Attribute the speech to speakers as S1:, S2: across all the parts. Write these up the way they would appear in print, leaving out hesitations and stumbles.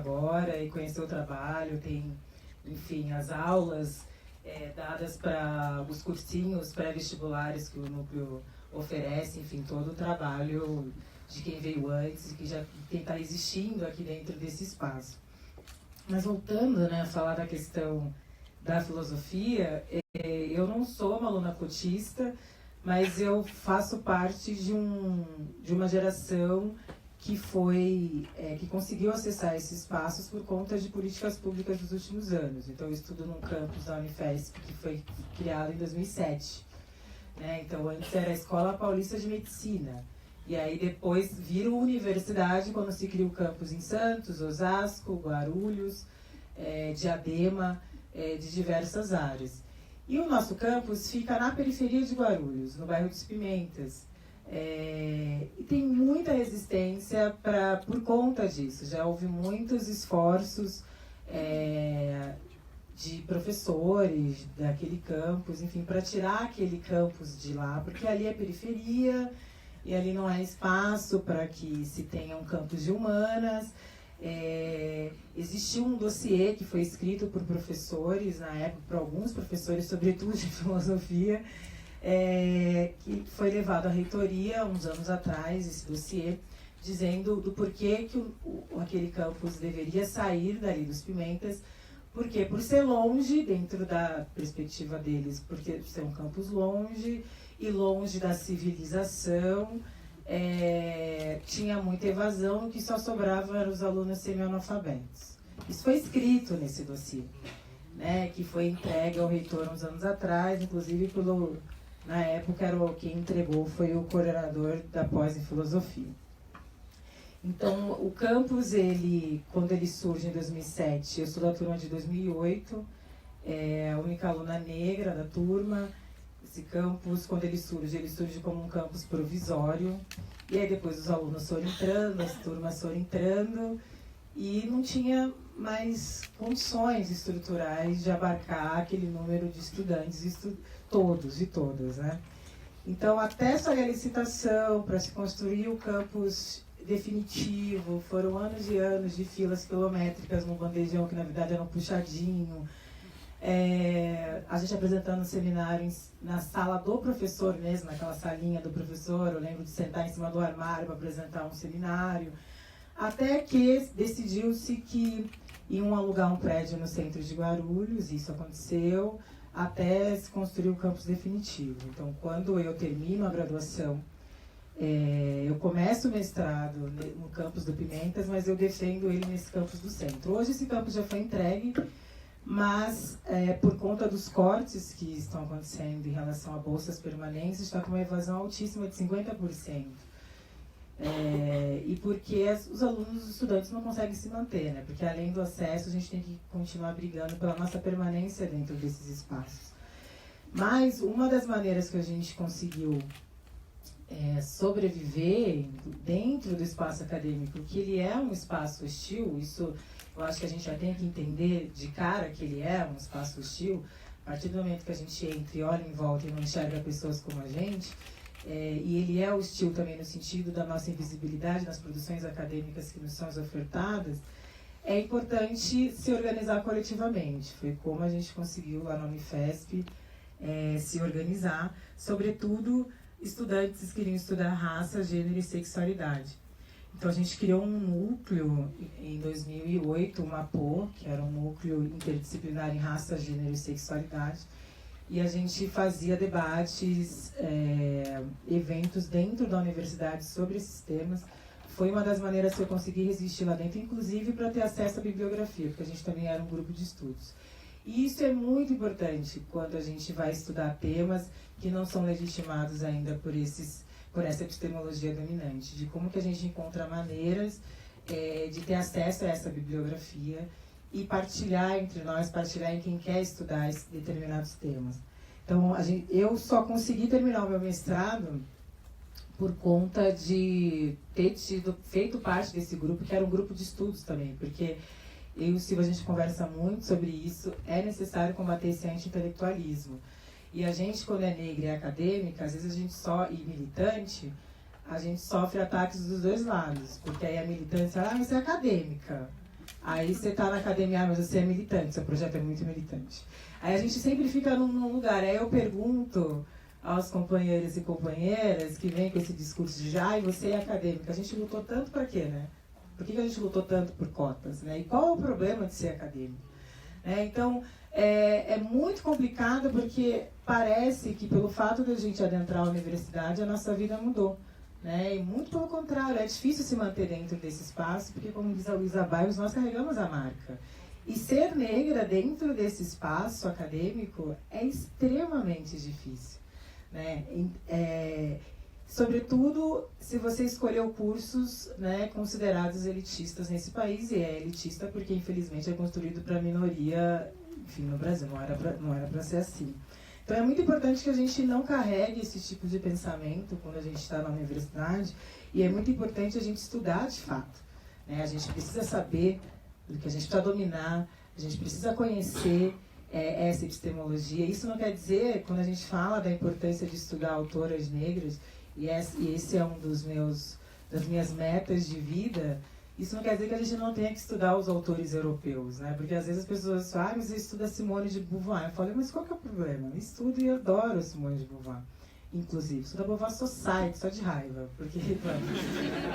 S1: agora e conhecer o trabalho, tem, enfim, as aulas dadas para os cursinhos pré-vestibulares que o núcleo oferece, enfim, todo o trabalho de quem veio antes e quem está existindo aqui dentro desse espaço. Mas voltando, né, a falar da questão da filosofia, eu não sou uma aluna cotista, mas eu faço parte de uma geração que que conseguiu acessar esses espaços por conta de políticas públicas dos últimos anos. Então, eu estudo num campus da Unifesp, que foi criado em 2007. Né? Então, antes era a Escola Paulista de Medicina. E aí, depois, virou universidade quando se cria o campus em Santos, Osasco, Guarulhos, Diadema, de diversas áreas. E o nosso campus fica na periferia de Guarulhos, no bairro dos Pimentas. E tem muita resistência por conta disso. Já houve muitos esforços de professores daquele campus, enfim, para tirar aquele campus de lá, porque ali é periferia e ali não é espaço para que se tenha um campus de humanas. Existiu um dossiê que foi escrito por professores, na época, por alguns professores, sobretudo de filosofia, que foi levado à reitoria uns anos atrás, esse dossiê, dizendo do porquê que aquele campus deveria sair dali dos Pimentas, porque por ser longe, dentro da perspectiva deles, porque ser um campus longe e longe da civilização, tinha muita evasão, que só sobrava eram os alunos semi-analfabetos. Isso foi escrito nesse dossiê, né, que foi entregue ao reitor uns anos atrás, inclusive na época quem entregou foi o coordenador da pós em filosofia. Então, o campus, quando ele surge em 2007, eu sou da turma de 2008, a única aluna negra da turma. Esse campus, quando ele surge como um campus provisório, e aí depois os alunos foram entrando, as turmas foram entrando, e não tinha mais condições estruturais de abarcar aquele número de estudantes, todos e todas, né? Então, até sair a licitação para se construir o campus definitivo, foram anos e anos de filas quilométricas no bandejão, que na verdade era um puxadinho. A gente apresentando um seminário na sala do professor mesmo, naquela salinha do professor, eu lembro de sentar em cima do armário para apresentar um seminário, até que decidiu-se que iam alugar um prédio no centro de Guarulhos, isso aconteceu, até se construir o campus definitivo. Então, quando eu termino a graduação, eu começo o mestrado no campus do Pimentas, mas eu defendo ele nesse campus do centro. Hoje esse campus já foi entregue, mas por conta dos cortes que estão acontecendo em relação a bolsas permanentes, está com uma evasão altíssima de 50%. E porque os alunos, os estudantes não conseguem se manter, né? Porque além do acesso, a gente tem que continuar brigando pela nossa permanência dentro desses espaços. Mas uma das maneiras que a gente conseguiu sobreviver dentro do espaço acadêmico, que ele é um espaço hostil, isso eu acho que a gente já tem que entender de cara que ele é um espaço hostil, a partir do momento que a gente entra e olha em volta e não enxerga pessoas como a gente, e ele é hostil também no sentido da nossa invisibilidade nas produções acadêmicas que nos são ofertadas, é importante se organizar coletivamente. Foi como a gente conseguiu lá na Unifesp se organizar, sobretudo estudantes que queriam estudar raça, gênero e sexualidade. Então, a gente criou um núcleo em 2008, o MAPO, que era um núcleo interdisciplinar em raça, gênero e sexualidade, e a gente fazia debates, eventos dentro da universidade sobre esses temas. Foi uma das maneiras que eu consegui resistir lá dentro, inclusive para ter acesso à bibliografia, porque a gente também era um grupo de estudos. E isso é muito importante quando a gente vai estudar temas que não são legitimados ainda por essa epistemologia dominante, de como que a gente encontra maneiras de ter acesso a essa bibliografia e partilhar entre nós, partilhar em quem quer estudar determinados temas. Então, eu só consegui terminar o meu mestrado por conta de ter feito parte desse grupo, que era um grupo de estudos também, porque eu e o Silvio, a gente conversa muito sobre isso, é necessário combater esse anti-intelectualismo. E a gente, quando é negra e acadêmica, às vezes a gente e militante, a gente sofre ataques dos dois lados, porque aí a militância fala, mas você é acadêmica. Aí você está na academia, mas você é militante, seu projeto é muito militante. Aí a gente sempre fica num lugar. Aí eu pergunto aos companheiros e companheiras que vêm com esse discurso de você é acadêmica. A gente lutou tanto para quê, né? Por que a gente lutou tanto por cotas, né? E qual é o problema de ser acadêmico? Então, é muito complicado porque parece que pelo fato de a gente adentrar a universidade, a nossa vida mudou. Né? E muito pelo contrário, é difícil se manter dentro desse espaço, porque, como diz a Luísa Bairros, nós carregamos a marca. E ser negra dentro desse espaço acadêmico é extremamente difícil. Né? Sobretudo, se você escolheu cursos, né, considerados elitistas nesse país, e é elitista porque, infelizmente, é construído para a minoria, enfim, no Brasil, não era para ser assim. Então é muito importante que a gente não carregue esse tipo de pensamento quando a gente está na universidade, e é muito importante a gente estudar de fato. Né? A gente precisa saber do que a gente precisa dominar, a gente precisa conhecer essa epistemologia. Isso não quer dizer, quando a gente fala da importância de estudar autoras negras, e esse é um das minhas metas de vida, isso não quer dizer que a gente não tenha que estudar os autores europeus, né? Porque às vezes as pessoas falam, mas eu estudo a Simone de Beauvoir. Eu falei, mas qual que é o problema? Eu estudo e adoro a Simone de Beauvoir. Inclusive, estudo a Beauvoir Society, só de raiva. Porque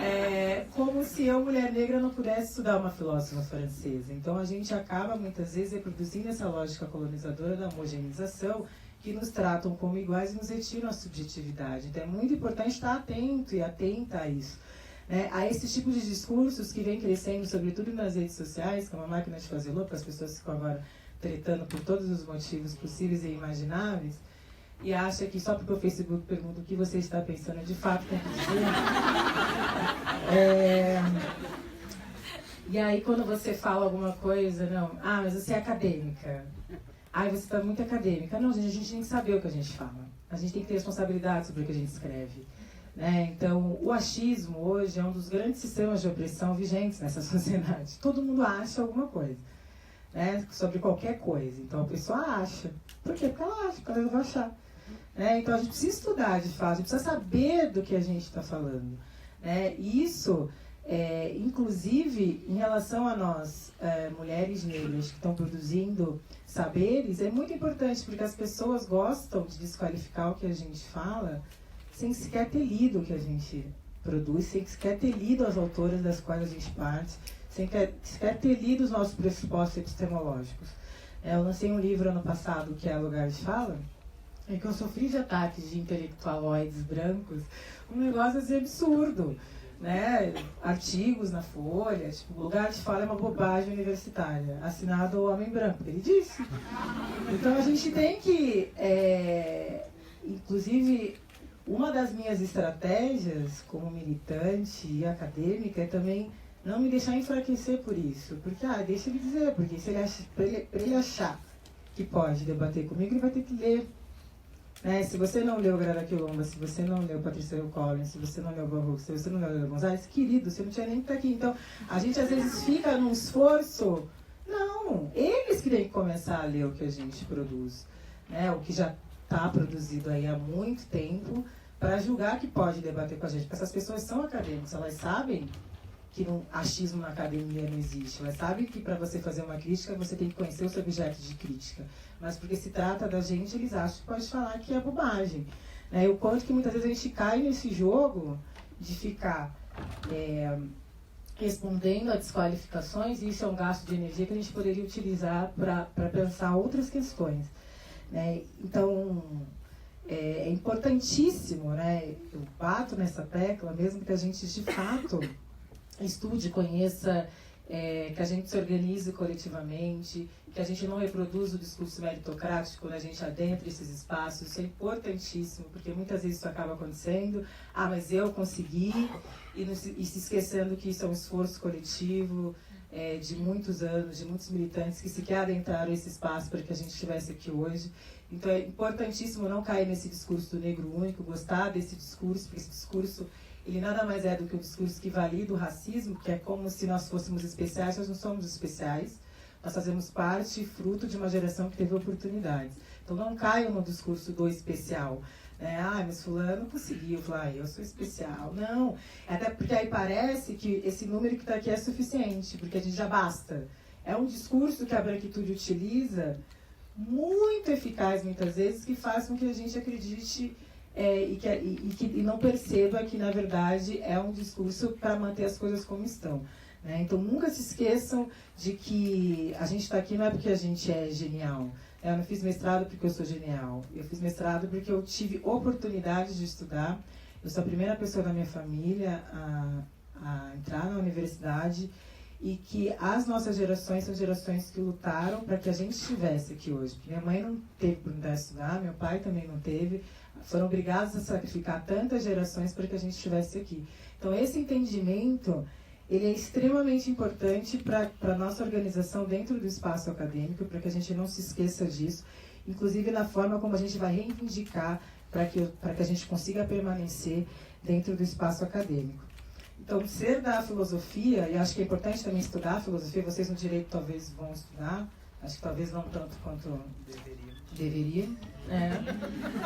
S1: é como se eu, mulher negra, não pudesse estudar uma filósofa francesa. Então a gente acaba, muitas vezes, reproduzindo essa lógica colonizadora da homogeneização, que nos tratam como iguais e nos retiram a subjetividade. Então é muito importante estar atento e atenta a isso. A esse tipo de discursos que vem crescendo, sobretudo nas redes sociais, que é uma máquina de fazer louco, as pessoas ficam agora tretando por todos os motivos possíveis e imagináveis, e acha que só porque o Facebook pergunta o que você está pensando, de fato tem que dizer. E aí quando você fala alguma coisa, não, mas você é acadêmica. Você está muito acadêmica. Não, gente, a gente tem que saber o que a gente fala. A gente tem que ter responsabilidade sobre o que a gente escreve. Então, o achismo hoje é um dos grandes sistemas de opressão vigentes nessa sociedade. Todo mundo acha alguma coisa, né? Sobre qualquer coisa. Então, a pessoa acha. Por quê? Porque ela acha, porque ela vai achar. Então, a gente precisa estudar, de fato, a gente precisa saber do que a gente está falando. E isso, inclusive, em relação a nós, mulheres negras que estão produzindo saberes, é muito importante, porque as pessoas gostam de desqualificar o que a gente fala, sem sequer ter lido o que a gente produz, sem sequer ter lido as autoras das quais a gente parte, sem sequer ter lido os nossos pressupostos epistemológicos. Eu lancei um livro ano passado, que é Lugar de Fala, em que eu sofri de ataques de intelectualoides brancos, um negócio assim absurdo. Artigos na Folha, tipo, Lugar de Fala é uma bobagem universitária, assinado o homem branco, ele disse. Então a gente tem que, inclusive, uma das minhas estratégias como militante e acadêmica é também não me deixar enfraquecer por isso. Porque, deixa ele dizer, porque se ele achar que pode debater comigo, ele vai ter que ler. Se você não leu Grada Quilomba, se você não leu Patrícia Hill Collins, se você não leu Baruch, se você não leu Lélia Gonzalez, querido, você não tinha nem que estar aqui. Então, a gente às vezes fica num esforço. Não, eles que têm que começar a ler o que a gente produz. O que já está produzido aí há muito tempo, para julgar que pode debater com a gente. Porque essas pessoas são acadêmicas, elas sabem que achismo na academia não existe. Elas sabem que para você fazer uma crítica, você tem que conhecer o seu objeto de crítica. Mas porque se trata da gente, eles acham que pode falar que é bobagem. E o quanto que muitas vezes a gente cai nesse jogo de ficar respondendo a desqualificações, e isso é um gasto de energia que a gente poderia utilizar para pensar outras questões. Então, é importantíssimo, eu bato nessa tecla, mesmo que a gente de fato estude, conheça, que a gente se organize coletivamente, que a gente não reproduza o discurso meritocrático quando a gente adentra esses espaços. Isso é importantíssimo, porque muitas vezes isso acaba acontecendo, mas eu consegui, e se esquecendo que isso é um esforço coletivo, de muitos anos, de muitos militantes que sequer adentraram esse espaço para que a gente estivesse aqui hoje. Então é importantíssimo não cair nesse discurso do negro único, gostar desse discurso, porque esse discurso, ele nada mais é do que o discurso que valida o racismo, que é como se nós fôssemos especiais. Nós não somos especiais, nós fazemos parte, fruto de uma geração que teve oportunidades. Então não caiam no discurso do especial, Mas fulano conseguiu, eu sou especial. Não, até porque aí parece que esse número que está aqui é suficiente, porque a gente já basta. É um discurso que a branquitude utiliza, muito eficaz muitas vezes, que faz com que a gente acredite e não perceba que, na verdade, é um discurso para manter as coisas como estão. Então, nunca se esqueçam de que a gente está aqui não é porque a gente é genial. Eu não fiz mestrado porque eu sou genial. Eu fiz mestrado porque eu tive oportunidade de estudar. Eu sou a primeira pessoa da minha família a entrar na universidade e que as nossas gerações são gerações que lutaram para que a gente estivesse aqui hoje. Minha mãe não teve oportunidade de estudar, meu pai também não teve. Foram obrigados a sacrificar tantas gerações para que a gente estivesse aqui. Então, esse entendimento ele é extremamente importante para a nossa organização dentro do espaço acadêmico, para que a gente não se esqueça disso, inclusive na forma como a gente vai reivindicar para que a gente consiga permanecer dentro do espaço acadêmico. Então, ser da filosofia, e acho que é importante também estudar a filosofia, vocês no direito talvez vão estudar, acho que talvez não tanto quanto deveria,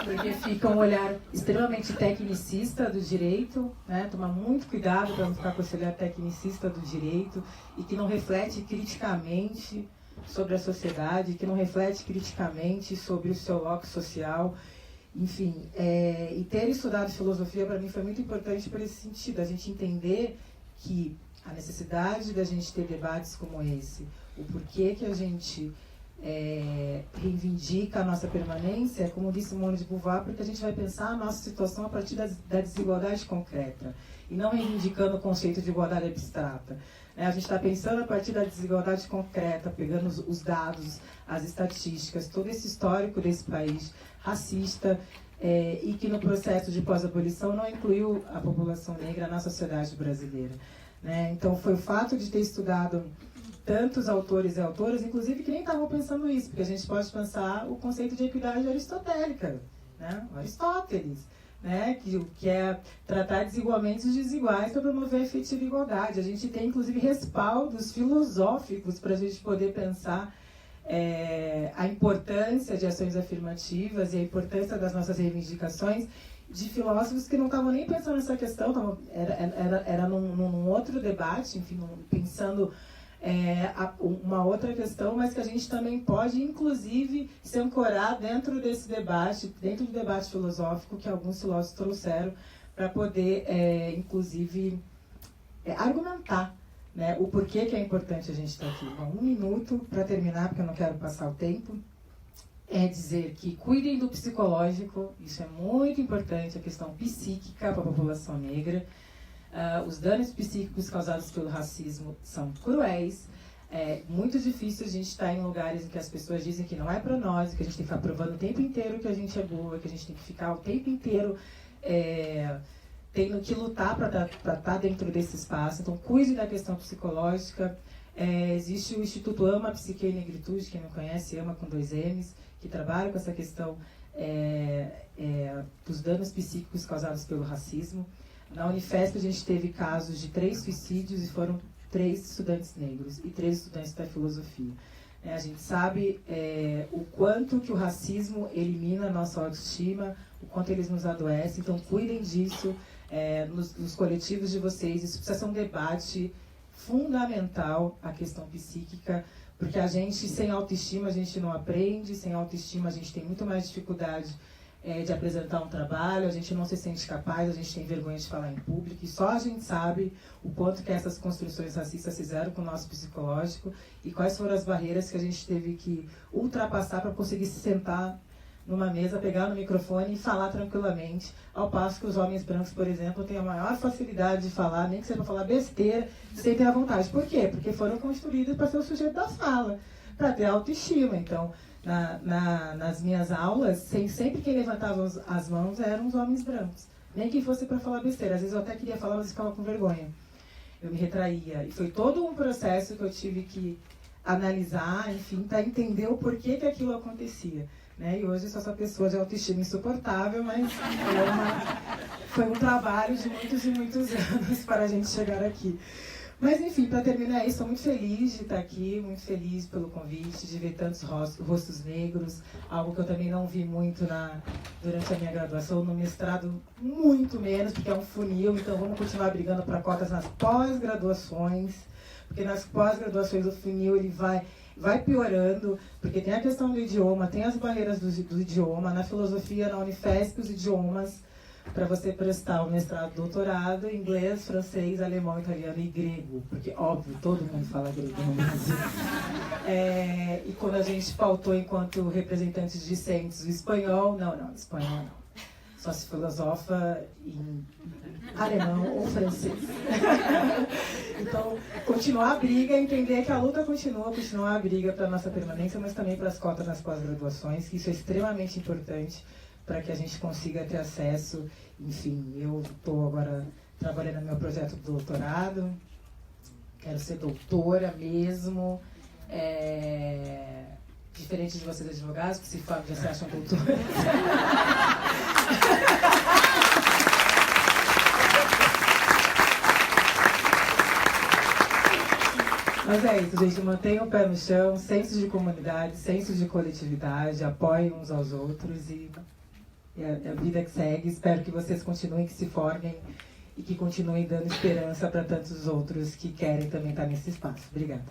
S1: porque fica um olhar extremamente tecnicista do direito, tomar muito cuidado para não ficar com esse olhar tecnicista do direito e que não reflete criticamente sobre a sociedade, que não reflete criticamente sobre o seu locus social, enfim, e ter estudado filosofia para mim foi muito importante por esse sentido, a gente entender que a necessidade da gente ter debates como esse, o porquê que a gente reivindica a nossa permanência, como disse Simone de Beauvoir, porque a gente vai pensar a nossa situação a partir da desigualdade concreta e não reivindicando o conceito de igualdade abstrata. A gente está pensando a partir da desigualdade concreta, pegando os dados, as estatísticas, todo esse histórico desse país racista e que no processo de pós-abolição não incluiu a população negra na sociedade brasileira. Então foi o fato de ter estudado tantos autores e autoras, inclusive que nem estavam pensando isso, porque a gente pode pensar o conceito de equidade aristotélica, Aristóteles, que é tratar desigualmente os desiguais para promover a efetiva igualdade. A gente tem, inclusive, respaldos filosóficos para a gente poder pensar a importância de ações afirmativas e a importância das nossas reivindicações de filósofos que não estavam nem pensando nessa questão, era num outro debate, enfim, pensando uma outra questão, mas que a gente também pode, inclusive, se ancorar dentro desse debate, dentro do debate filosófico que alguns filósofos trouxeram para poder, inclusive, argumentar o porquê que é importante a gente estar aqui. Bom, 1 minuto para terminar, porque eu não quero passar o tempo. É dizer que cuidem do psicológico, isso é muito importante, a questão psíquica para a população negra. Os danos psíquicos causados pelo racismo são cruéis. É muito difícil a gente estar em lugares em que as pessoas dizem que não é para nós, que a gente tem que ficar provando o tempo inteiro que a gente é boa, que a gente tem que ficar o tempo inteiro tendo que lutar para estar dentro desse espaço. Então, cuide da questão psicológica. Existe o Instituto AMA, Psique e Negritude, quem não conhece, AMA com 2 M's, que trabalha com essa questão dos danos psíquicos causados pelo racismo. Na Unifesp a gente teve casos de 3 suicídios e foram 3 estudantes negros e 3 estudantes da filosofia. A gente sabe o quanto que o racismo elimina a nossa autoestima, o quanto eles nos adoecem, então cuidem disso nos coletivos de vocês. Isso precisa ser um debate fundamental, a questão psíquica, porque a gente, sem autoestima, a gente não aprende, sem autoestima a gente tem muito mais dificuldade de apresentar um trabalho, a gente não se sente capaz, a gente tem vergonha de falar em público, e só a gente sabe o quanto que essas construções racistas fizeram com o nosso psicológico e quais foram as barreiras que a gente teve que ultrapassar para conseguir se sentar numa mesa, pegar no microfone e falar tranquilamente, ao passo que os homens brancos, por exemplo, têm a maior facilidade de falar, nem que seja para falar besteira, sem ter a vontade. Por quê? Porque foram construídos para ser o sujeito da fala, para ter autoestima. Então, nas minhas aulas, sempre quem levantava as mãos eram os homens brancos. Nem que fosse para falar besteira. Às vezes eu até queria falar, mas ficava com vergonha. Eu me retraía. E foi todo um processo que eu tive que analisar, enfim, para entender o porquê que aquilo acontecia. E hoje eu sou essa pessoa de autoestima insuportável, mas foi um trabalho de muitos e muitos anos para a gente chegar aqui. Mas, enfim, para terminar isso, estou muito feliz de estar aqui, muito feliz pelo convite, de ver tantos rostos negros, algo que eu também não vi muito durante a minha graduação, no mestrado muito menos, porque é um funil, então vamos continuar brigando para cotas nas pós-graduações, porque nas pós-graduações o funil ele vai piorando, porque tem a questão do idioma, tem as barreiras do idioma, na filosofia, na Unifesp, os idiomas, para você prestar o mestrado, doutorado, inglês, francês, alemão, italiano e grego, porque, óbvio, todo mundo fala grego no Brasil. E quando a gente pautou enquanto representantes discentes o espanhol, espanhol não. Só se filosofa em alemão ou francês. Então, continuar a briga, entender que a luta continuar a briga para a nossa permanência, mas também para as cotas nas pós-graduações, que isso é extremamente importante para que a gente consiga ter acesso. Enfim, eu estou agora trabalhando no meu projeto de doutorado, quero ser doutora mesmo, diferente de vocês advogados, que se falam já se acham doutores. Mas é isso, gente, mantenham o pé no chão, senso de comunidade, senso de coletividade, apoiem uns aos outros e é a vida que segue. Espero que vocês continuem, que se formem e que continuem dando esperança para tantos outros que querem também estar nesse espaço. Obrigada.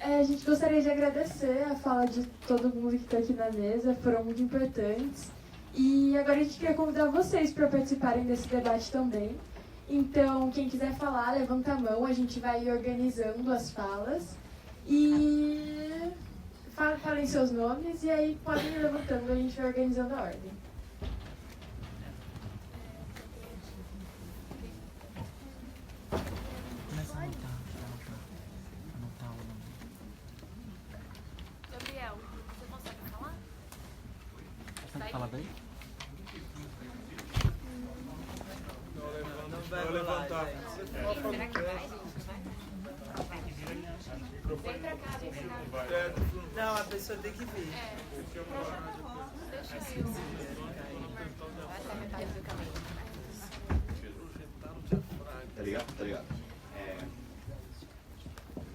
S2: A gente gostaria de agradecer a fala de todo mundo que está aqui na mesa, foram muito importantes. E agora a gente quer convidar vocês para participarem desse debate também. Então, quem quiser falar, levanta a mão, a gente vai organizando as falas. E falem seus nomes e aí podem ir levantando, a gente vai organizando a ordem.
S3: Começa a anotar o nome.
S4: Gabriel, você consegue falar?
S3: Consegue falar bem?
S5: Não vai levantar.
S4: Será que vai, gente? Vem pra cá, vem pra cá.
S5: Não, a pessoa tem que vir.
S4: Deixa eu ir. Vai até metade do caminho.
S6: Tá ligado?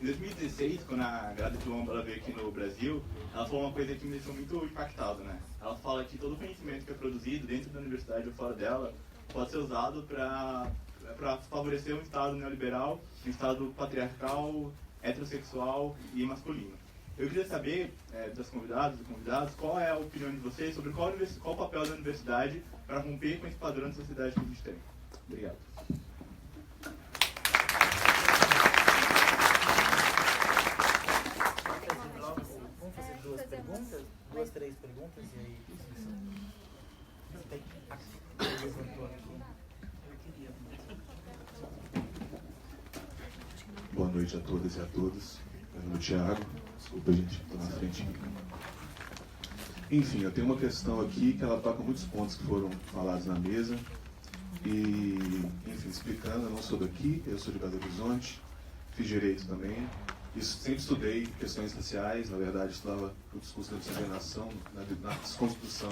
S6: Em 2016, quando a Grada Quilombo ela veio aqui no Brasil, ela falou uma coisa que me deixou muito impactado, né? Ela fala que todo o conhecimento que é produzido dentro da universidade ou fora dela pode ser usado para favorecer um Estado neoliberal, um Estado patriarcal, heterossexual e masculino. Eu queria saber das convidadas e convidados qual é a opinião de vocês sobre qual o papel da universidade para romper com esse padrão de sociedade que a gente tem. Obrigado.
S3: Vamos fazer duas perguntas? Duas, três perguntas e aí... Tem... Levantou aqui.
S7: Boa noite a todas e a todos. Meu nome é Thiago. Desculpa, gente, estou na frente. Enfim, eu tenho uma questão aqui que ela toca muitos pontos que foram falados na mesa. E, enfim, explicando, eu não sou daqui, eu sou de Belo Horizonte, fiz direito também. Sempre estudei questões raciais, na verdade estudava o discurso da discriminação, na desconstrução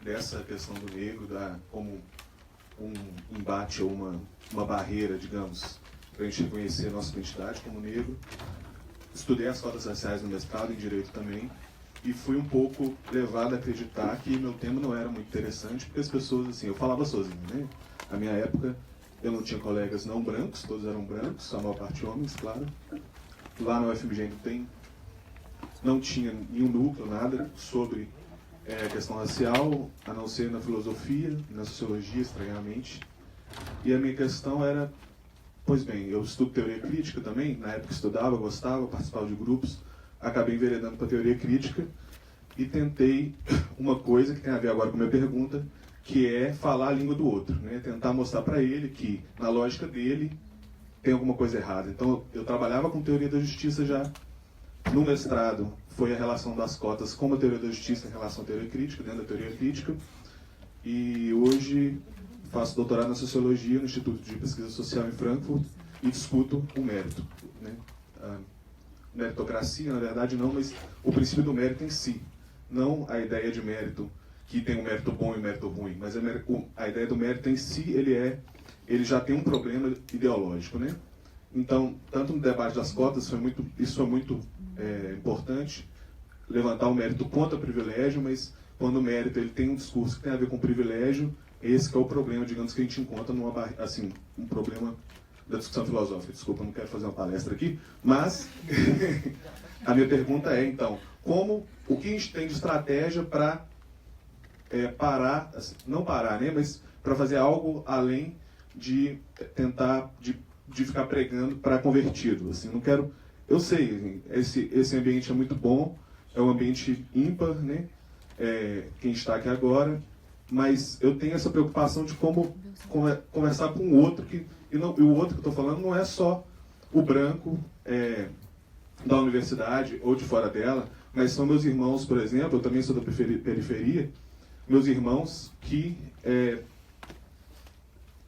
S7: dessa questão do negro, como um embate ou uma barreira, digamos, para a gente reconhecer a nossa identidade como negro. Estudei as cotas raciais no mestrado, em Direito também, e fui um pouco levado a acreditar que meu tema não era muito interessante, porque as pessoas, assim, eu falava sozinho, né? Na minha época, eu não tinha colegas não brancos, todos eram brancos, a maior parte homens, claro. Lá no UFMG não tinha nenhum núcleo, nada sobre a questão racial, a não ser na filosofia e na sociologia, estranhamente. E a minha questão era, pois bem, eu estudo teoria crítica também, na época estudava, gostava, participava de grupos, acabei enveredando para a teoria crítica e tentei uma coisa que tem a ver agora com a minha pergunta, que é falar a língua do outro, né? Tentar mostrar para ele que, na lógica dele, tem alguma coisa errada. Então, eu trabalhava com teoria da justiça já. No mestrado, foi a relação das cotas com a teoria da justiça em relação à teoria crítica, dentro da teoria crítica. E hoje faço doutorado na sociologia no Instituto de Pesquisa Social em Frankfurt e discuto o mérito, né? A meritocracia, na verdade, não, mas o princípio do mérito em si. Não a ideia de mérito que tem um mérito bom e um mérito ruim, mas a ideia do mérito em si, ele já tem um problema ideológico, né? Então, tanto no debate das cotas, isso foi muito importante, levantar o mérito contra o privilégio, mas quando o mérito ele tem um discurso que tem a ver com privilégio, esse que é o problema, digamos, que a gente encontra um problema da discussão filosófica. Desculpa, não quero fazer uma palestra aqui, mas a minha pergunta é, então, o que a gente tem de estratégia para parar, assim, não parar, né, mas para fazer algo além de tentar, de ficar pregando para convertido. Assim, não quero... Eu sei, esse ambiente é muito bom, é um ambiente ímpar, né, quem está aqui agora, mas eu tenho essa preocupação de como conversar com o outro, e o outro que eu estou falando não é só o branco da universidade ou de fora dela, mas são meus irmãos, por exemplo, eu também sou da periferia, meus irmãos que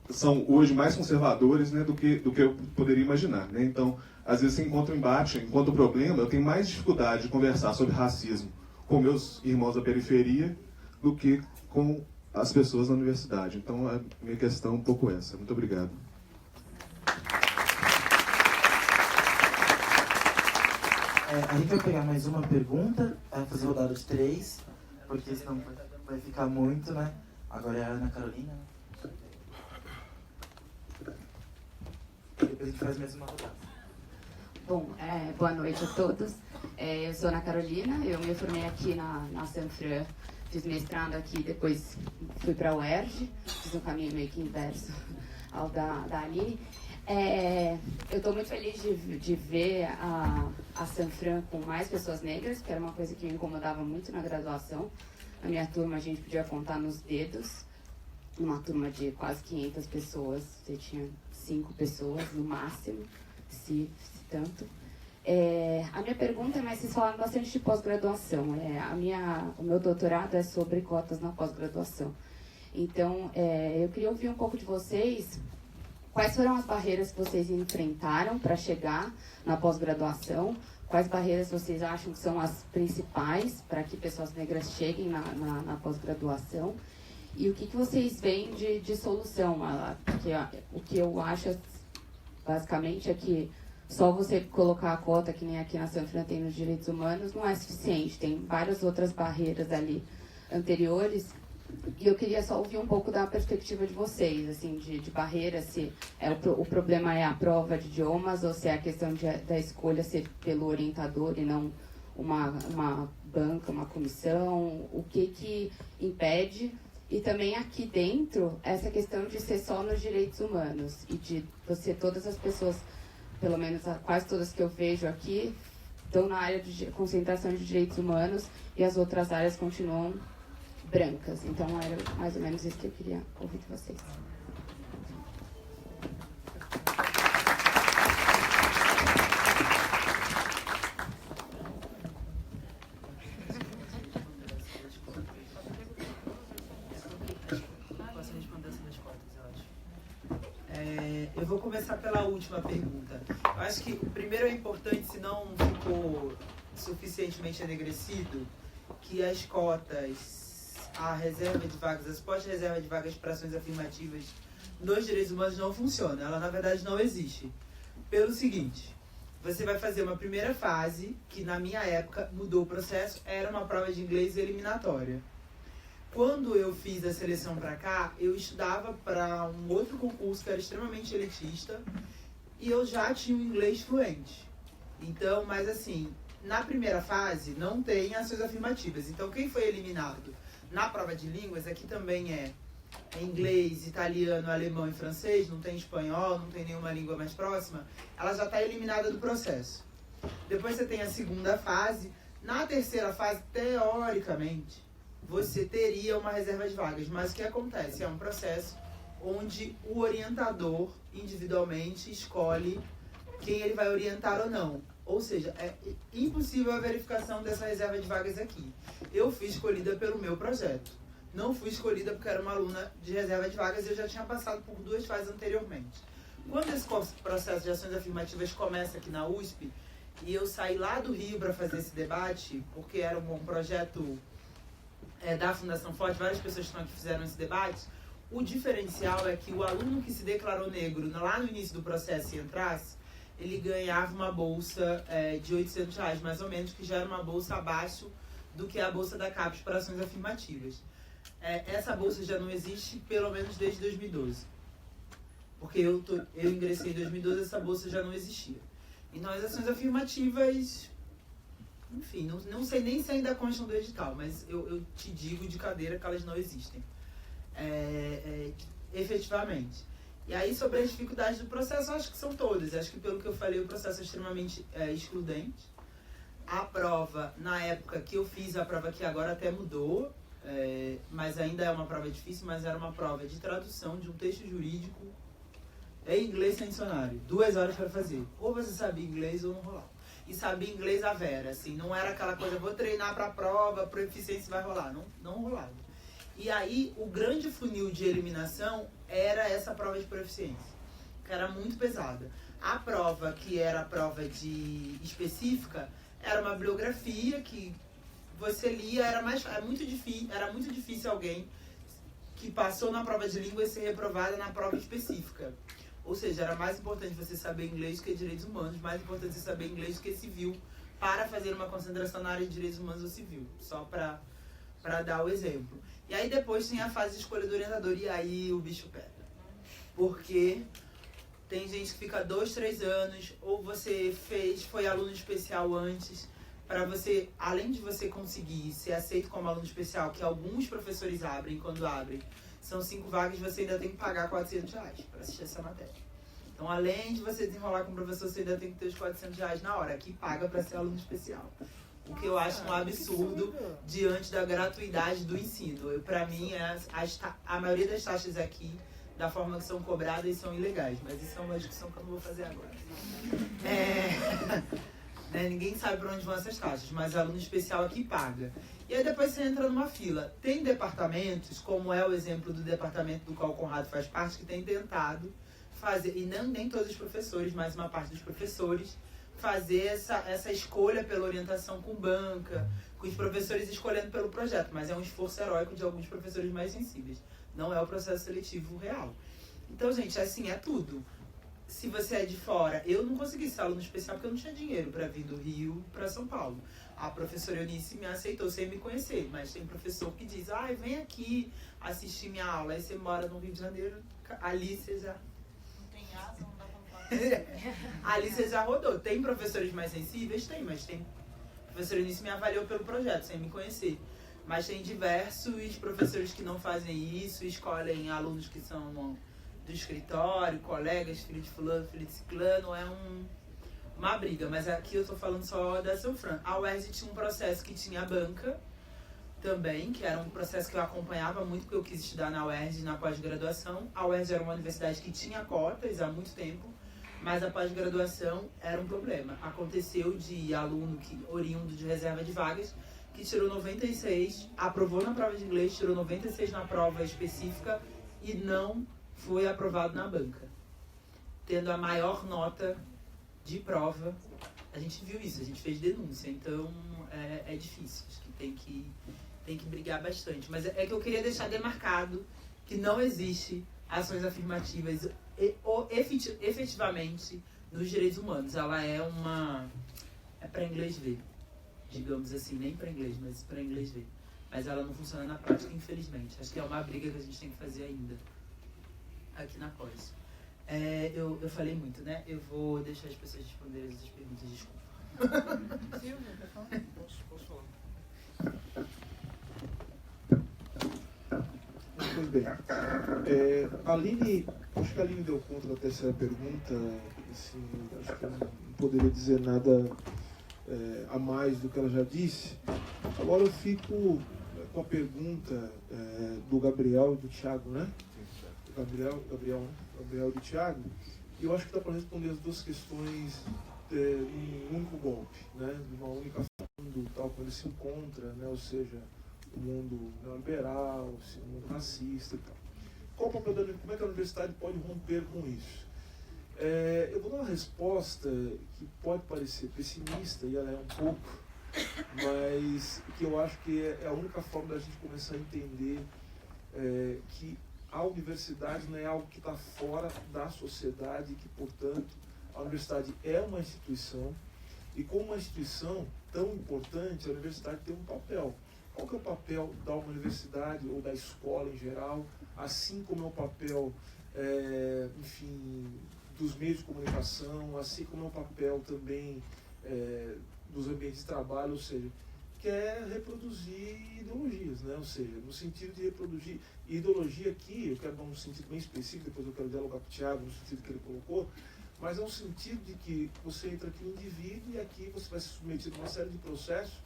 S7: são hoje mais conservadores, né, do que eu poderia imaginar, né? Então, às vezes você encontra um embate, enquanto o problema, eu tenho mais dificuldade de conversar sobre racismo com meus irmãos da periferia do que com as pessoas da universidade. Então, a minha questão é um pouco essa. Muito obrigado.
S3: A gente vai pegar mais uma pergunta, vai fazer rodada de 3, porque senão vai ficar muito, né? Agora é a Ana Carolina. Depois a gente faz mais uma rodada.
S8: Bom, boa noite a todos. Eu sou Ana Carolina, eu me formei aqui na Sanfran, fiz mestrado aqui, depois fui para a UERJ, fiz um caminho meio que inverso ao da Aline. Eu estou muito feliz de ver a Sanfran com mais pessoas negras, que era uma coisa que me incomodava muito na graduação. Na minha turma a gente podia contar nos dedos, numa turma de quase 500 pessoas, você tinha 5 pessoas no máximo, se tanto. A minha pergunta é, mas vocês falaram bastante de pós-graduação. O meu doutorado é sobre cotas na pós-graduação. Então, eu queria ouvir um pouco de vocês. Quais foram as barreiras que vocês enfrentaram para chegar na pós-graduação? Quais barreiras vocês acham que são as principais para que pessoas negras cheguem na pós-graduação? E o que vocês veem de solução? O que eu acho, basicamente, é que só você colocar a cota, que nem aqui na Sanfran tem nos direitos humanos, não é suficiente. Tem várias outras barreiras ali anteriores. E eu queria só ouvir um pouco da perspectiva de vocês, assim, de barreiras, se o problema é a prova de idiomas ou se é a questão da escolha ser pelo orientador e não uma banca, uma comissão, o que impede. E também aqui dentro, essa questão de ser só nos direitos humanos e de todas as pessoas, pelo menos quase todas que eu vejo aqui, estão na área de concentração de direitos humanos e as outras áreas continuam brancas. Então, era mais ou menos isso que eu queria ouvir de vocês.
S5: Posso responder essa das cotas, eu acho. Eu vou começar pela última pergunta. Eu acho que primeiro é importante, se não ficou suficientemente enegrecido, que as cotas, a reserva de vagas, as pós-reserva de vagas para ações afirmativas nos direitos humanos não funciona. Ela, na verdade, não existe. Pelo seguinte, você vai fazer uma primeira fase, que na minha época mudou o processo, era uma prova de inglês eliminatória. Quando eu fiz a seleção para cá, eu estudava para um outro concurso que era extremamente elitista e eu já tinha um inglês fluente. Então, mas assim, na primeira fase não tem ações afirmativas. Então, quem foi eliminado na prova de línguas, aqui também é inglês, italiano, alemão e francês, não tem espanhol, não tem nenhuma língua mais próxima, ela já está eliminada do processo. Depois você tem a segunda fase. Na terceira fase, teoricamente, você teria uma reserva de vagas. Mas o que acontece? É um processo onde o orientador, individualmente, escolhe quem ele vai orientar ou não. Ou seja, é impossível a verificação dessa reserva de vagas aqui. Eu fui escolhida pelo meu projeto. Não fui escolhida porque era uma aluna de reserva de vagas e eu já tinha passado por 2 fases anteriormente. Quando esse processo de ações afirmativas começa aqui na USP, e eu saí lá do Rio para fazer esse debate, porque era um projeto da Fundação Forte, várias pessoas que estão aqui fizeram esse debate, o diferencial é que o aluno que se declarou negro lá no início do processo e entrasse, ele ganhava uma bolsa de R$800, mais ou menos, que já era uma bolsa abaixo do que a bolsa da CAPES para ações afirmativas. Essa bolsa já não existe, pelo menos desde 2012. Porque eu ingressei em 2012, essa bolsa já não existia. Então, as ações afirmativas, enfim, não sei nem se ainda constam do edital, mas eu te digo de cadeira que elas não existem. Efetivamente. E aí, sobre as dificuldades do processo, eu acho que são todas. Acho que, pelo que eu falei, o processo é extremamente excludente. A prova, na época que eu fiz, a prova que agora até mudou, mas ainda é uma prova difícil, mas era uma prova de tradução de um texto jurídico em inglês sem dicionário. 2 horas para fazer. Ou você sabia inglês ou não rolava. E sabia inglês a vera, assim, não era aquela coisa, vou treinar para a prova, proficiência vai rolar. Não rolava. E aí, o grande funil de eliminação era essa prova de proficiência, que era muito pesada. A prova, que era a prova específica, era uma bibliografia que você lia, era muito difícil alguém que passou na prova de língua ser reprovada na prova específica. Ou seja, era mais importante você saber inglês que direitos humanos, mais importante você saber inglês que civil, para fazer uma concentração na área de direitos humanos ou civil, só para dar o exemplo. E aí depois tem a fase de escolha do orientador, e aí o bicho pega. Porque tem gente que fica 2, 3 anos, ou você foi aluno especial antes, para você, além de você conseguir ser aceito como aluno especial, que alguns professores abrem, quando abrem, são 5 vagas, você ainda tem que pagar R$400 para assistir essa matéria. Então, além de você desenrolar com o professor, você ainda tem que ter os R$400 na hora, que paga para ser aluno especial. O que eu acho um absurdo diante da gratuidade do ensino. Para mim, a maioria das taxas aqui, da forma que são cobradas, são ilegais. Mas isso é uma discussão que eu não vou fazer agora. Ninguém sabe para onde vão essas taxas, mas aluno especial aqui paga. E aí depois você entra numa fila. Tem departamentos, como é o exemplo do departamento do qual o Conrado faz parte, que tem tentado fazer, e nem todos os professores, mas uma parte dos professores, fazer essa escolha pela orientação com banca, com os professores escolhendo pelo projeto, mas é um esforço heróico de alguns professores mais sensíveis. Não é o processo seletivo real. Então, gente, assim, é tudo. Se você é de fora, eu não consegui ser aluno especial porque eu não tinha dinheiro para vir do Rio para São Paulo. A professora Eunice me aceitou sem me conhecer, mas tem professor que diz, vem aqui assistir minha aula. Aí você mora no Rio de Janeiro, ali você já...
S4: Não tem asa, não dá pra falar.
S5: Ali você já rodou. Tem professores mais sensíveis? Tem, mas tem... A professora Eunice me avaliou pelo projeto, sem me conhecer. Mas tem diversos professores que não fazem isso, escolhem alunos que são do escritório, colegas, filho de fulano, filho de ciclano, uma briga. Mas aqui eu estou falando só da Sanfran. A UERJ tinha um processo que tinha a banca também, que era um processo que eu acompanhava muito, porque eu quis estudar na UERJ na pós-graduação. A UERJ era uma universidade que tinha cotas há muito tempo, mas a pós-graduação era um problema. Aconteceu de aluno oriundo de reserva de vagas, que tirou 96, aprovou na prova de inglês, tirou 96 na prova específica e não foi aprovado na banca, tendo a maior nota de prova. A gente viu isso, a gente fez denúncia, então é difícil, acho que tem que brigar bastante. Mas é que eu queria deixar demarcado que não existe ações afirmativas efetivamente nos direitos humanos. Ela é para inglês ver, digamos assim, nem para inglês, mas para inglês ver. Mas ela não funciona na prática, infelizmente. Acho que é uma briga que a gente tem que fazer ainda aqui na pós. Eu falei muito, né? Eu vou deixar as pessoas responderem as perguntas, desculpa.
S4: Silvia, quer falar? Posso falar.
S9: Muito bem. Acho que a Aline deu conta da terceira pergunta. Assim, acho que eu não poderia dizer nada a mais do que ela já disse. Agora eu fico com a pergunta do Gabriel e do Thiago, né? Gabriel e do Thiago. E eu acho que dá para responder as duas questões em um único golpe, né? De uma única fundo, tal, quando ele se encontra, né? Ou seja, o mundo neoliberal, o mundo racista e tal. Qual o papel como é que a universidade pode romper com isso? Eu vou dar uma resposta que pode parecer pessimista, e ela é um pouco, mas que eu acho que é a única forma da gente começar a entender que a universidade não é algo que está fora da sociedade, que, portanto, a universidade é uma instituição, e como uma instituição tão importante, a universidade tem um papel. Qual que é o papel da universidade ou da escola em geral, assim como é o papel, enfim, dos meios de comunicação, assim como é o papel também dos ambientes de trabalho, ou seja, que é reproduzir ideologias, né? Ou seja, no sentido de reproduzir ideologia aqui, eu quero dar um sentido bem específico, depois eu quero dialogar com o Thiago no sentido que ele colocou, mas é um sentido de que você entra aqui no indivíduo e aqui você vai ser submetido a uma série de processos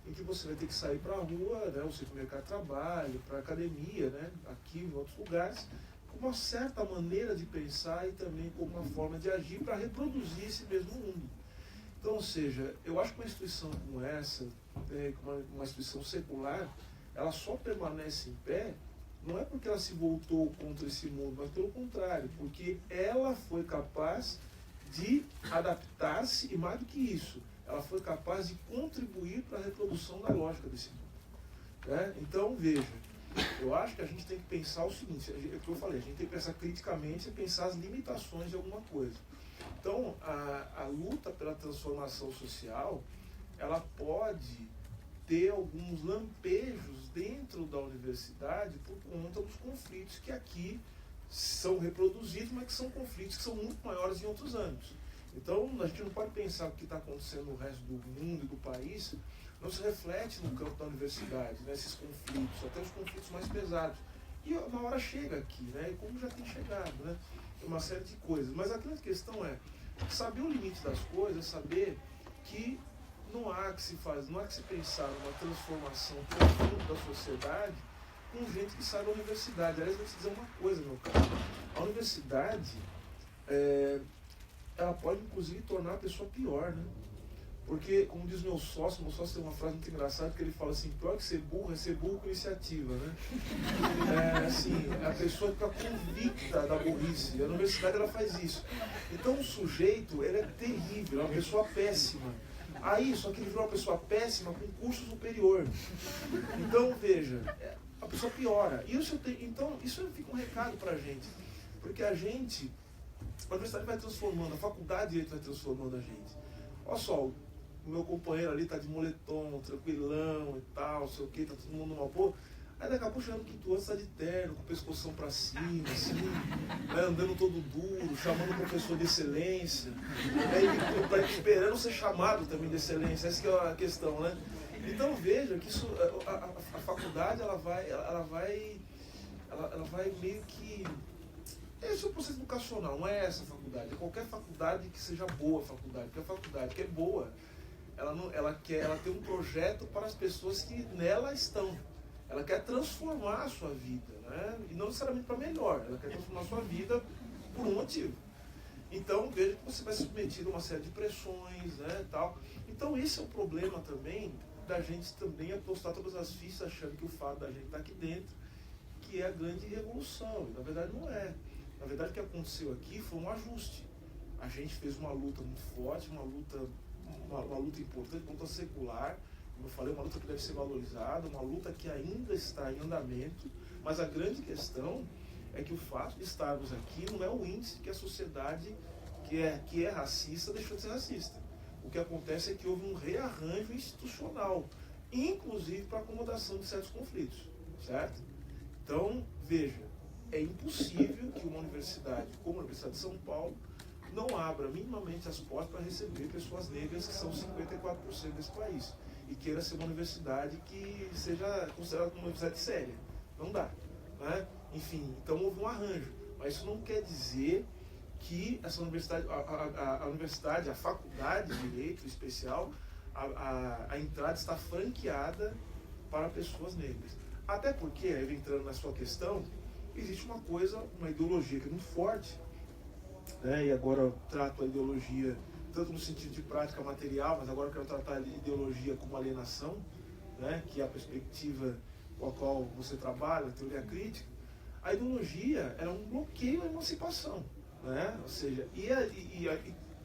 S9: em que você vai ter que sair para a rua, né, ou seja, para o mercado de trabalho, para a academia, né, aqui em outros lugares, com uma certa maneira de pensar e também com uma forma de agir para reproduzir esse mesmo mundo. Então, ou seja, eu acho que uma instituição como essa, uma instituição secular, ela só permanece em pé, não é porque ela se voltou contra esse mundo, mas pelo contrário, porque ela foi capaz de adaptar-se e, mais do que isso, ela foi capaz de contribuir para a reprodução da lógica desse mundo. Né? Então, veja, eu acho que a gente tem que pensar o seguinte, é o que eu falei, a gente tem que pensar criticamente e pensar as limitações de alguma coisa. Então, a luta pela transformação social, ela pode ter alguns lampejos dentro da universidade por conta dos conflitos que aqui são reproduzidos, mas que são conflitos que são muito maiores em outros âmbitos. Então, a gente não pode pensar que o que está acontecendo no resto do mundo e do país não se reflete no campo da universidade, né, esses conflitos, até os conflitos mais pesados. E uma hora chega aqui, né, e como já tem chegado, né, uma série de coisas. Mas a grande questão é saber o limite das coisas, saber que não há que se pensar numa transformação profunda da sociedade com gente que sai da universidade. Aliás, vou te dizer uma coisa, meu caro. A universidade, ela pode inclusive tornar a pessoa pior, né? Porque, como diz meu sócio tem uma frase muito engraçada que ele fala assim, pior que ser burro é ser burro com iniciativa, né? Assim, a pessoa fica convicta da burrice, e a universidade ela faz isso. Então o sujeito, ele é terrível, é uma pessoa péssima. Aí, só que ele virou uma pessoa péssima com curso superior. Então, veja, a pessoa piora. Então, isso fica um recado pra gente. Porque a universidade vai transformando, a faculdade vai transformando a gente. Olha só, o meu companheiro ali tá de moletom, tranquilão e tal, sei o que, tá todo mundo numa boa. Aí daqui a pouco chegando no quinto ano, tá de terno, com o pescoção pra cima, assim, né, andando todo duro, chamando o professor de excelência, né, esperando ser chamado também de excelência, essa que é a questão, né? Então veja que isso, a faculdade, ela vai meio que... Esse é o processo educacional, não é essa faculdade, é qualquer faculdade que seja boa faculdade, porque a faculdade que é boa, ela tem um projeto para as pessoas que nela estão. Ela quer transformar a sua vida, né? E não necessariamente para melhor, ela quer transformar a sua vida por um motivo. Então, veja que você vai ser submetido a uma série de pressões, né, tal. Então, esse é o problema também da gente também apostar todas as fichas achando que o fato da gente estar aqui dentro, que é a grande revolução. E, na verdade, não é. Na verdade, o que aconteceu aqui foi um ajuste. A gente fez uma luta muito forte, uma luta importante, uma luta secular, como eu falei, uma luta que deve ser valorizada, uma luta que ainda está em andamento, mas a grande questão é que o fato de estarmos aqui não é o índice que a sociedade que é racista deixou de ser racista. O que acontece é que houve um rearranjo institucional, inclusive para a acomodação de certos conflitos, certo? Então, veja, é impossível que uma universidade como a Universidade de São Paulo não abra minimamente as portas para receber pessoas negras, que são 54% desse país, e queira ser uma universidade que seja considerada como uma universidade séria. Não dá, né? Enfim, então houve um arranjo, mas isso não quer dizer que essa universidade, a universidade, a faculdade de Direito especial, a entrada está franqueada para pessoas negras. Até porque, aí entrando na sua questão, existe uma ideologia que é muito forte, né? E agora eu trato a ideologia tanto no sentido de prática material, mas agora eu quero tratar a ideologia como alienação, né? Que é a perspectiva com a qual você trabalha, a teoria crítica. A ideologia era um bloqueio à emancipação, né? Ou seja,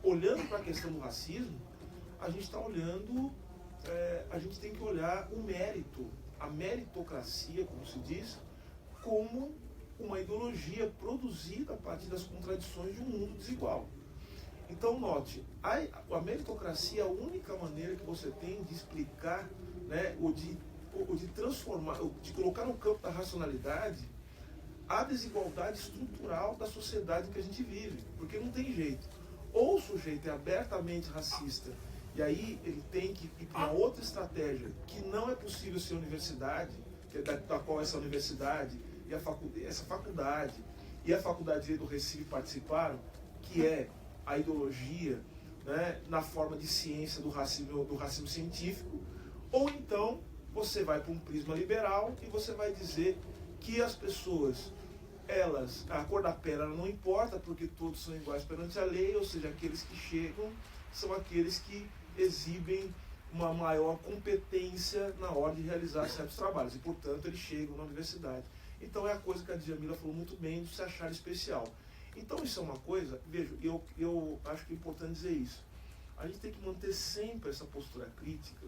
S9: olhando para a questão do racismo, a gente está olhando a gente tem que olhar o mérito, a meritocracia, como se diz, como uma ideologia produzida a partir das contradições de um mundo desigual. Então, note, a meritocracia é a única maneira que você tem de explicar, né, ou de transformar, de colocar no campo da racionalidade a desigualdade estrutural da sociedade em que a gente vive. Porque não tem jeito. Ou o sujeito é abertamente racista, e aí ele tem que ir para uma outra estratégia, que não é possível ser universidade, que é da qual essa universidade e essa faculdade e a Faculdade do Recife participaram, que é a ideologia, né, na forma de ciência do racismo científico, ou então você vai para um prisma liberal e você vai dizer que as pessoas, a cor da pele ela não importa, porque todos são iguais perante a lei, ou seja, aqueles que chegam são aqueles que exibem uma maior competência na hora de realizar certos trabalhos, e portanto eles chegam na universidade. Então é a coisa que a Djamila falou muito bem, do se achar especial. Então isso é uma coisa, veja, eu acho que é importante dizer isso. A gente tem que manter sempre essa postura crítica,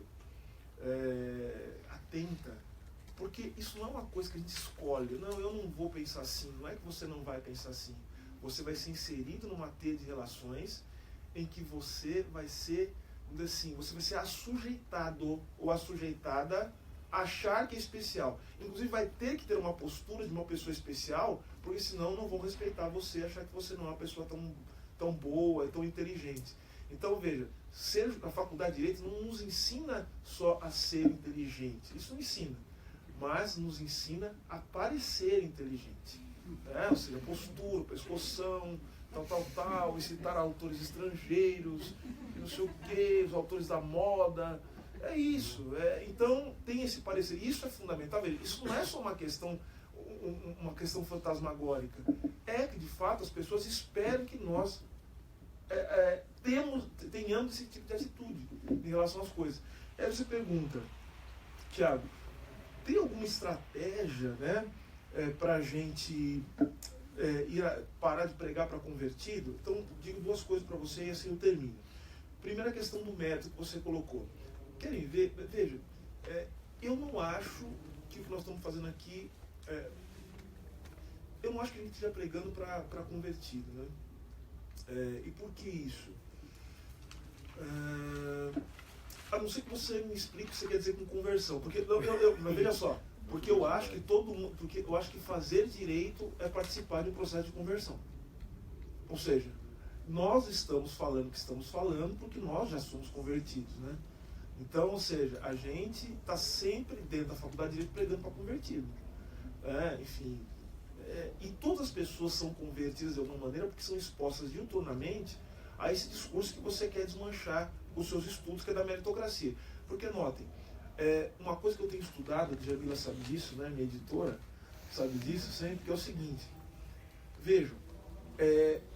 S9: atenta, porque isso não é uma coisa que a gente escolhe. Não, eu não vou pensar assim, não é que você não vai pensar assim. Você vai ser inserido numa teia de relações em que você vai ser, assim, você vai ser assujeitado ou assujeitada a achar que é especial. Inclusive vai ter que ter uma postura de uma pessoa especial, porque senão não vão respeitar você, achar que você não é uma pessoa tão boa, tão inteligente. Então veja, a faculdade de Direito não nos ensina só a ser inteligente, isso não ensina, mas nos ensina a parecer inteligente. Ou seja, postura, pescoção, tal, e citar autores estrangeiros, não sei o quê, os autores da moda. É isso. Então tem esse parecer. Isso é fundamental. Veja, isso não é só uma questão fantasmagórica. É que de fato as pessoas esperam que nós tenhamos esse tipo de atitude em relação às coisas. Aí você pergunta, Tiago, tem alguma estratégia, né, para a gente parar de pregar para convertido? Então, digo duas coisas para você e assim eu termino. Primeira questão do método que você colocou. Querem ver? Veja, eu não acho que o que nós estamos fazendo aqui, eu não acho que a gente esteja pregando para convertido, né? E por que isso? A não ser que você me explique o que você quer dizer com conversão, porque mas veja só, porque eu acho que eu acho que fazer direito é participar de um processo de conversão. Ou seja, nós estamos falando o que estamos falando porque nós já somos convertidos, né? Então, ou seja, a gente está sempre dentro da faculdade de direito pregando para convertido. Enfim, e todas as pessoas são convertidas de alguma maneira porque são expostas diuturnamente a esse discurso que você quer desmanchar os seus estudos, que é da meritocracia. Porque, notem, uma coisa que eu tenho estudado, a Djamila sabe disso, né, minha editora sabe disso sempre, que é o seguinte: vejam,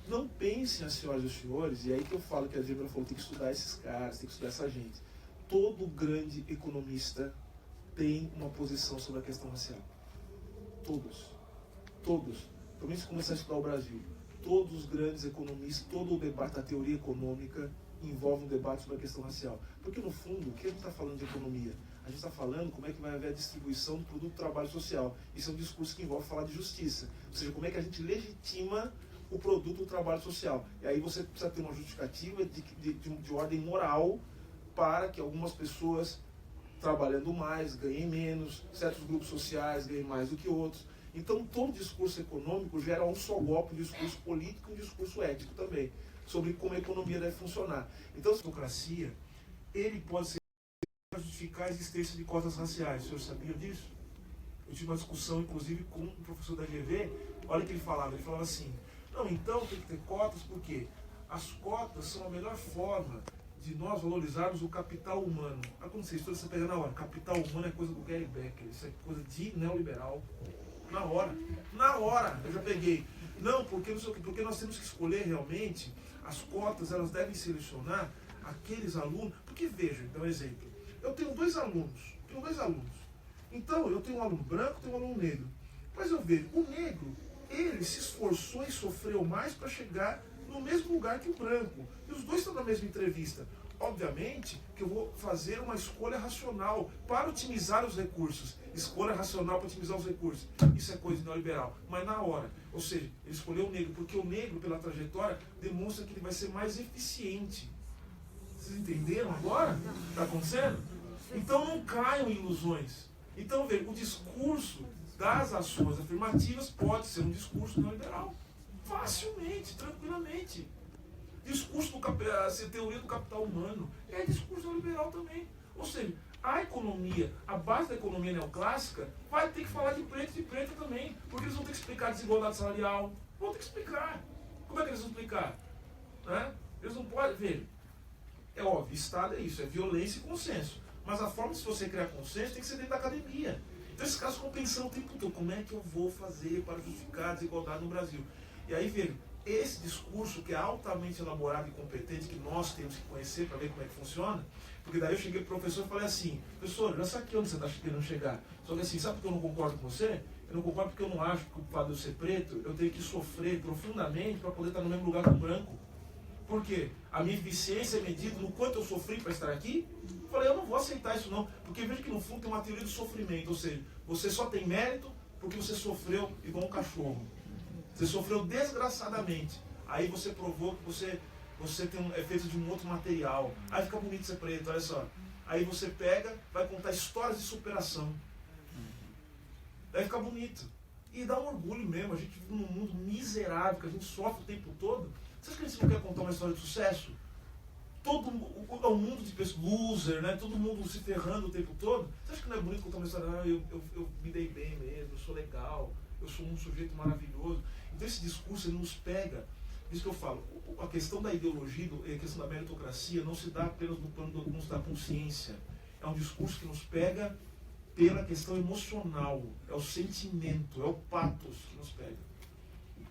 S9: não pensem, as senhoras e os senhores, e aí que eu falo que a Djamila falou, tem que estudar esses caras, tem que estudar essa gente. Todo grande economista tem uma posição sobre a questão racial. Todos. Pelo menos se começar a estudar o Brasil. Todos os grandes economistas, todo o debate da teoria econômica envolve um debate sobre a questão racial. Porque, no fundo, o que a gente está falando de economia? A gente está falando como é que vai haver a distribuição do produto do trabalho social. Isso é um discurso que envolve falar de justiça. Ou seja, como é que a gente legitima o produto do trabalho social. E aí você precisa ter uma justificativa de ordem moral para que algumas pessoas, trabalhando mais, ganhem menos, certos grupos sociais ganhem mais do que outros. Então, todo discurso econômico gera um só golpe, um discurso político e um discurso ético também, sobre como a economia deve funcionar. Então, a democracia, ele pode ser para justificar a existência de cotas raciais. O senhor sabia disso? Eu tive uma discussão, inclusive, com um professor da GV. Olha o que ele falava assim, não, então tem que ter cotas porque as cotas são a melhor forma de nós valorizarmos o capital humano. Quando você estuda, você pega na hora. Capital humano é coisa do Gary Becker, isso é coisa de neoliberal. Na hora, eu já peguei. Não, porque nós temos que escolher realmente, as cotas, elas devem selecionar aqueles alunos. Porque veja, então, exemplo, eu tenho dois alunos. Então, eu tenho um aluno branco, tenho um aluno negro. Mas eu vejo, o negro, ele se esforçou e sofreu mais para chegar no mesmo lugar que o branco. E os dois estão na mesma entrevista.
S10: obviamente, que eu vou fazer uma escolha racional para otimizar os recursos. Escolha racional para otimizar os recursos. Isso é coisa neoliberal. Mas na hora, ou seja, ele escolheu o negro, porque o negro, pela trajetória, demonstra que ele vai ser mais eficiente. Vocês entenderam agora? Está acontecendo? Então não caiam em ilusões. Então, veja, o discurso das ações afirmativas pode ser um discurso neoliberal. Facilmente, tranquilamente. Discurso a teoria do capital humano é discurso neoliberal também. Ou seja, a economia, a base da economia neoclássica vai ter que falar de preto e de preta também, porque eles vão ter que explicar a desigualdade salarial, vão ter que explicar. Como é que eles vão explicar? Né? Eles não podem ver. É óbvio, Estado é isso, é violência e consenso. Mas a forma de você criar consenso tem que ser dentro da academia. Então esses caras ficam pensando o tempo todo, como é que eu vou fazer para justificar a desigualdade no Brasil? E aí, veja, esse discurso que é altamente elaborado e competente, que nós temos que conhecer para ver como é que funciona, porque daí eu cheguei pro professor e falei assim, professor, eu já saquei onde você está querendo chegar. Só que assim, sabe por que eu não concordo com você? Eu não concordo porque eu não acho que o fato de eu ser preto, eu tenho que sofrer profundamente para poder estar no mesmo lugar que o branco. Por quê? A minha eficiência é medida no quanto eu sofri para estar aqui? Eu falei, eu não vou aceitar isso não, porque veja que no fundo tem uma teoria do sofrimento, ou seja, você só tem mérito porque você sofreu igual um cachorro. Você sofreu desgraçadamente. Aí você provou que você é feito de um outro material. Aí fica bonito ser preto, olha só. Aí você pega, vai contar histórias de superação. Daí fica bonito. E dá um orgulho mesmo. A gente vive num mundo miserável, que a gente sofre o tempo todo. Você acha que a gente não quer contar uma história de sucesso? É um mundo de pessoas, loser, né? Todo mundo se ferrando o tempo todo. Você acha que não é bonito contar uma história? Ah, eu me dei bem mesmo, eu sou legal, eu sou um sujeito maravilhoso. Então esse discurso ele nos pega. Isso que eu falo, a questão da ideologia, a questão da meritocracia não se dá apenas no plano da consciência. É um discurso que nos pega pela questão emocional, é o sentimento, é o pathos que nos pega.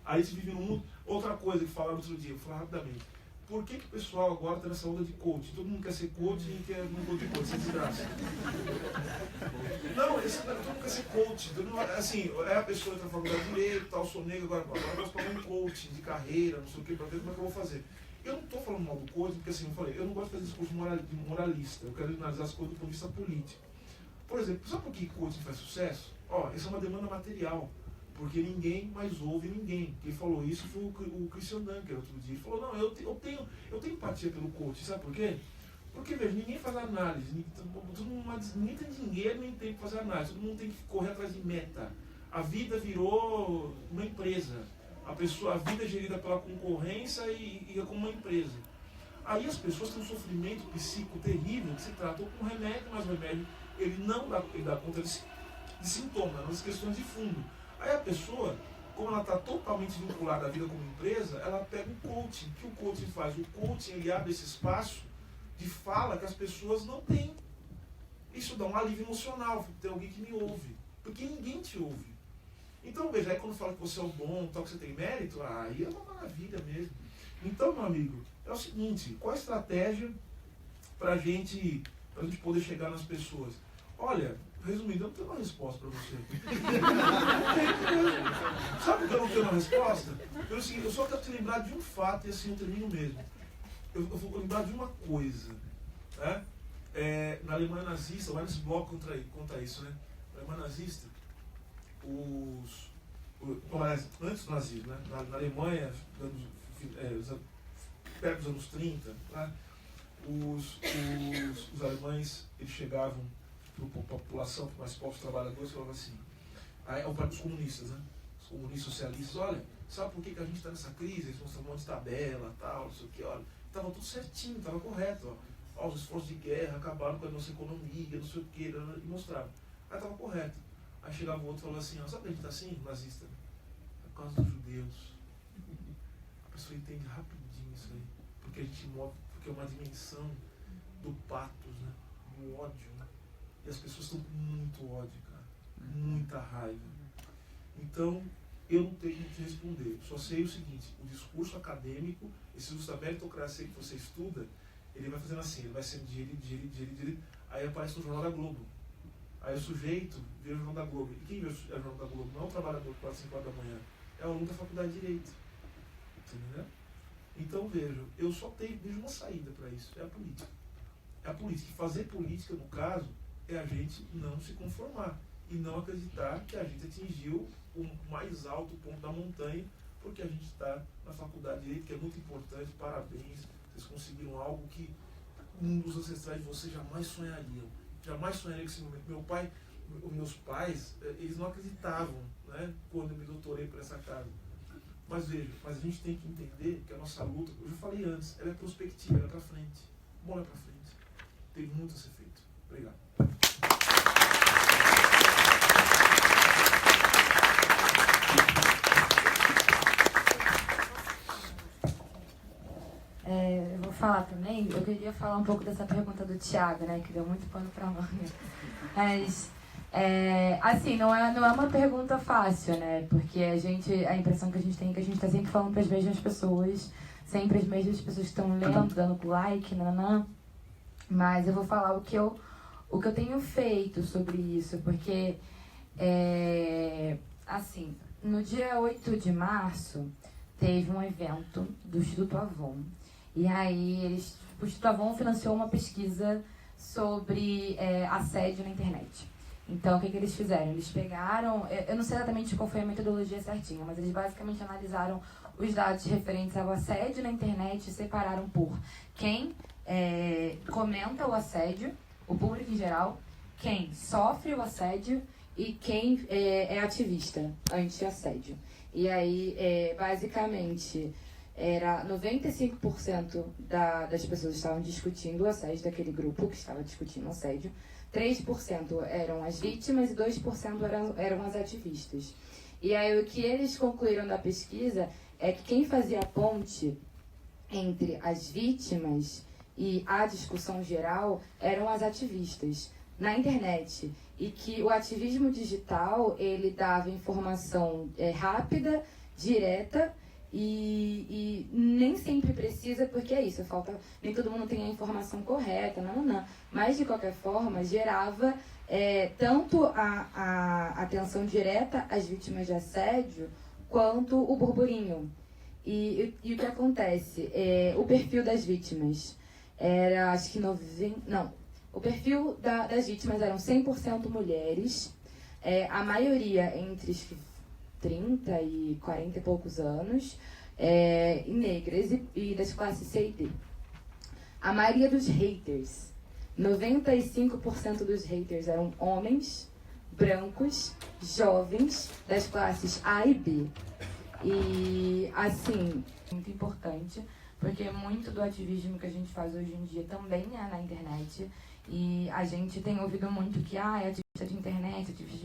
S10: Aí a gente vive num mundo. Outra coisa que falaram outro dia, vou falar rapidamente. Por que o pessoal agora está nessa onda de coach? Todo mundo quer ser coach e quer não go de coach, isso é desgraça. Não, todo mundo quer ser coach. Assim, é a pessoa que está falando de direito, tal, sou negro, agora eu posso falar um coaching de carreira, não sei o que, para ver como é que eu vou fazer. Eu não estou falando mal do coaching, porque assim, eu falei, eu não gosto de fazer discurso moralista, eu quero analisar as coisas do ponto de vista político. Por exemplo, sabe por que coaching faz sucesso? Isso é uma demanda material. Porque ninguém mais ouve ninguém. Quem falou isso foi o Christian Dunker outro dia. Ele falou, não, eu tenho empatia pelo coach. Sabe por quê? Porque, veja, ninguém faz análise. Ninguém tem dinheiro nem tem que fazer análise. Todo mundo tem que correr atrás de meta. A vida virou uma empresa. A vida é gerida pela concorrência e é como uma empresa. Aí as pessoas têm um sofrimento psíquico terrível que se tratam com remédio, mas o remédio ele dá conta de sintomas, das questões de fundo. Aí a pessoa, como ela está totalmente vinculada à vida como empresa, ela pega o coaching. O que o coaching faz? O coaching ele abre esse espaço de fala que as pessoas não têm. Isso dá um alívio emocional, tem alguém que me ouve. Porque ninguém te ouve. Então, veja, aí quando fala que você é o bom, tal, que você tem mérito, aí é uma maravilha mesmo. Então, meu amigo, é o seguinte, qual a estratégia para a gente poder chegar nas pessoas? Olha, resumindo, eu não tenho uma resposta para você. Sabe por que eu não tenho uma resposta? Eu só quero te lembrar de um fato e assim eu termino mesmo. Eu vou lembrar de uma coisa. Né? Na Alemanha nazista, o Ernst Bloch conta isso, né? Na Alemanha nazista, antes do nazismo, né? Na Alemanha, perto dos anos 30, né? os alemães eles chegavam para a população, para mais povos trabalhadores, falavam assim, os comunistas, né? Os comunistas socialistas, olha, sabe por que a gente está nessa crise? Eles mostravam um monte de tabela, tal, não sei o que, olha, estava tudo certinho, estava correto, ó, os esforços de guerra acabaram com a nossa economia, não sei o que, e mostravam. Aí estava correto. Aí chegava o outro e falava assim, ó, sabe por que a gente está assim, nazista? É por causa dos judeus. A pessoa entende rapidinho isso aí, porque a gente move, porque é uma dimensão do pathos, né? Do ódio, né? E as pessoas estão com muito ódio, cara. Muita raiva. Então, eu não tenho que te responder. Só sei o seguinte, o discurso acadêmico, esse discurso da meritocracia que você estuda, ele vai fazendo assim, ele vai sendo digerido, aí aparece no Jornal da Globo. Aí o sujeito vê o Jornal da Globo. E quem vê o Jornal da Globo? Não é o trabalhador que passa 5 horas da manhã, é o aluno da faculdade de Direito. Entendeu? Então, vejo, eu só vejo uma saída para isso, é a política. É a política. E fazer política, no caso, é a gente não se conformar e não acreditar que a gente atingiu o mais alto ponto da montanha, porque a gente está na faculdade de Direito, que é muito importante. Parabéns, vocês conseguiram algo que um dos ancestrais de vocês jamais sonhariam. Jamais sonharia que esse momento. Meus pais, eles não acreditavam, né, quando eu me doutorei por essa casa. Mas veja, a gente tem que entender que a nossa luta, eu já falei antes, ela é prospectiva, ela é para frente. Bola é para frente. Tem muito a ser feito. Obrigado.
S11: Eu vou falar também. Eu queria falar um pouco dessa pergunta do Thiago, né, que deu muito pano pra manga. Mas, assim, não é uma pergunta fácil, né, porque a impressão que a gente tem é que a gente tá sempre falando para as mesmas pessoas, sempre as mesmas pessoas que estão lendo, dando like, nanã. Mas eu vou falar o que eu tenho feito sobre isso, porque, assim, no dia 8 de março, teve um evento do Instituto Avon. E aí, o Instituto Avon financiou uma pesquisa sobre assédio na internet. Então, o que eles fizeram? Eles pegaram, eu não sei exatamente qual foi a metodologia certinha, mas eles basicamente analisaram os dados referentes ao assédio na internet e separaram por quem comenta o assédio, o público em geral, quem sofre o assédio e quem é ativista anti-assédio. E aí, basicamente, era 95% das pessoas estavam discutindo o assédio daquele grupo que estava discutindo o assédio, 3% eram as vítimas e 2% eram as ativistas. E aí, o que eles concluíram da pesquisa é que quem fazia a ponte entre as vítimas e a discussão geral eram as ativistas na internet, e que o ativismo digital ele dava informação rápida, direta e nem sempre precisa, porque é isso, nem todo mundo tem a informação correta, não. Mas de qualquer forma gerava tanto a atenção direta às vítimas de assédio quanto o burburinho. E o que acontece? O perfil das vítimas era, acho que o perfil das vítimas eram 100% mulheres, a maioria entre 30 e 40 e poucos anos, e negras e das classes C e D. A maioria dos haters, 95% dos haters eram homens, brancos, jovens, das classes A e B. E, assim, muito importante, porque muito do ativismo que a gente faz hoje em dia também é na internet. E a gente tem ouvido muito que, é ativista de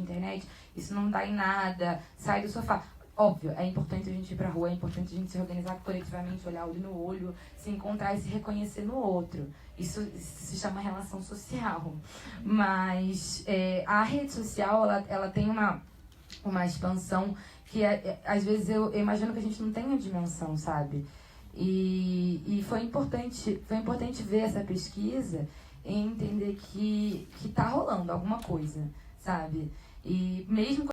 S11: internet, isso não dá em nada, sai do sofá. Óbvio, é importante a gente ir pra rua, é importante a gente se organizar coletivamente, olhar olho no olho, se encontrar e se reconhecer no outro. Isso se chama relação social. Mas a rede social, ela tem uma expansão que, às vezes, eu imagino que a gente não tem a dimensão, sabe? E foi importante ver essa pesquisa e entender que tá rolando alguma coisa, sabe? E mesmo